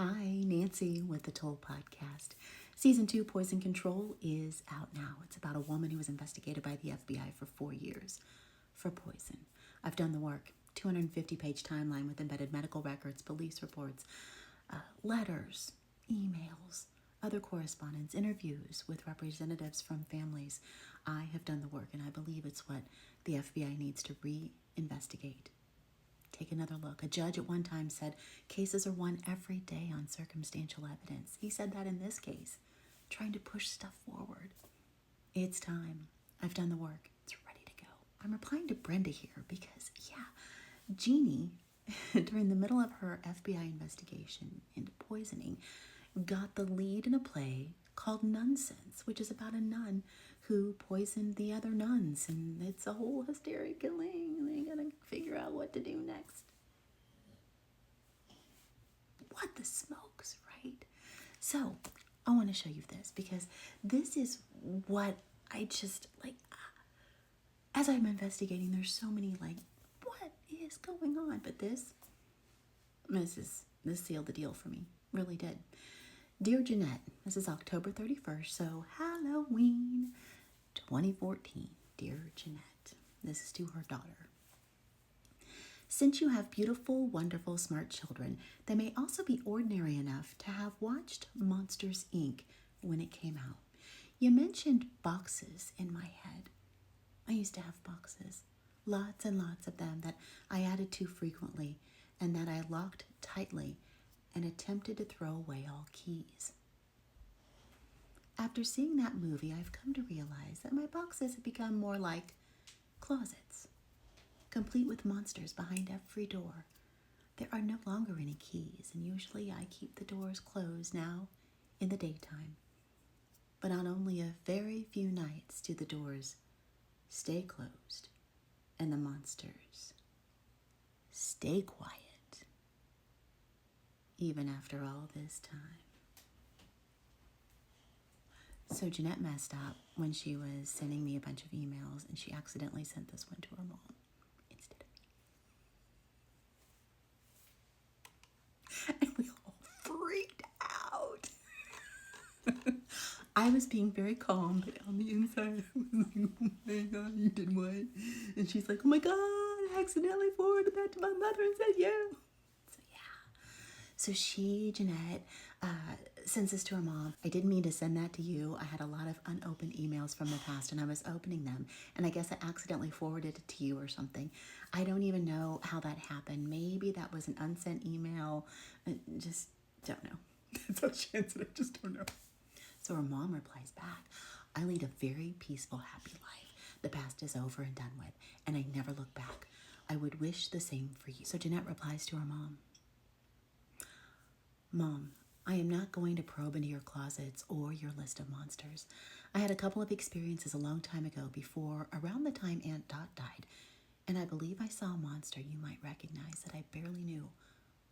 Hi, Nancy with the Toll Podcast. Season 2, Poison Control, is out now. It's about a woman who was investigated by the FBI for 4 years for poison. I've done the work. 250-page timeline with embedded medical records, police reports, letters, emails, other correspondence, interviews with representatives from families. I have done the work, and I believe it's what the FBI needs to re-investigate. Take another look. A judge at one time said cases are won every day on circumstantial evidence. He said that in this case, trying to push stuff forward. It's time. I've done the work. It's ready to go. I'm replying to Brenda here because, Jeannie, during the middle of her FBI investigation into poisoning, got the lead in a play called Nonsense, which is about a nun who poisoned the other nuns, and it's a whole hysteria killing, and they gotta figure out what to do next. What the smokes, right? So, I want to show you this because this is what I just like. As I'm investigating, there's so many what is going on? But this sealed the deal for me. Really did. Dear Jeanette, this is October 31st, so Halloween 2014. Dear Jeanette, this is to her daughter. Since you have beautiful, wonderful, smart children, they may also be ordinary enough to have watched Monsters, Inc. when it came out. You mentioned boxes in my head. I used to have boxes, lots and lots of them that I added to frequently and that I locked tightly and attempted to throw away all keys. After seeing that movie, I've come to realize that my boxes have become more like closets, complete with monsters behind every door. There are no longer any keys, and usually I keep the doors closed now in the daytime. But on only a very few nights do the doors stay closed and the monsters stay quiet, even after all this time. So Jeanette messed up when she was sending me a bunch of emails, and she accidentally sent this one to her mom instead of me. And we all freaked out. I was being very calm, but on the inside, I was like, oh my God, you did what? And she's like, oh my God, I accidentally forwarded that to my mother and said you. So Jeanette, sends this to her mom. I didn't mean to send that to you. I had a lot of unopened emails from the past, and I was opening them, and I guess I accidentally forwarded it to you or something. I don't even know how that happened. Maybe that was an unsent email. I just don't know. There's a chance that I just don't know. So her mom replies back, I lead a very peaceful, happy life. The past is over and done with, and I never look back. I would wish the same for you. So Jeanette replies to her mom, Mom, I am not going to probe into your closets or your list of monsters. I had a couple of experiences a long time ago around the time Aunt Dot died, and I believe I saw a monster you might recognize that I barely knew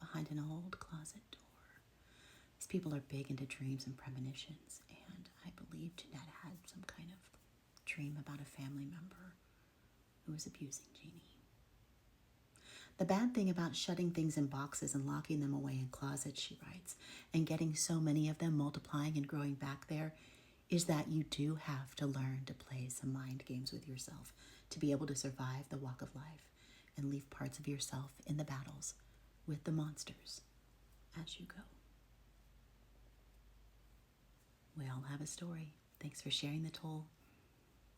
behind an old closet door. These people are big into dreams and premonitions, and I believe Jeanette had some kind of dream about a family member who was abusing Jeannie. The bad thing about shutting things in boxes and locking them away in closets, she writes, and getting so many of them multiplying and growing back there, is that you do have to learn to play some mind games with yourself to be able to survive the walk of life and leave parts of yourself in the battles with the monsters as you go. We all have a story. Thanks for sharing the Toll.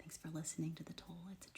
Thanks for listening to the Toll. It's a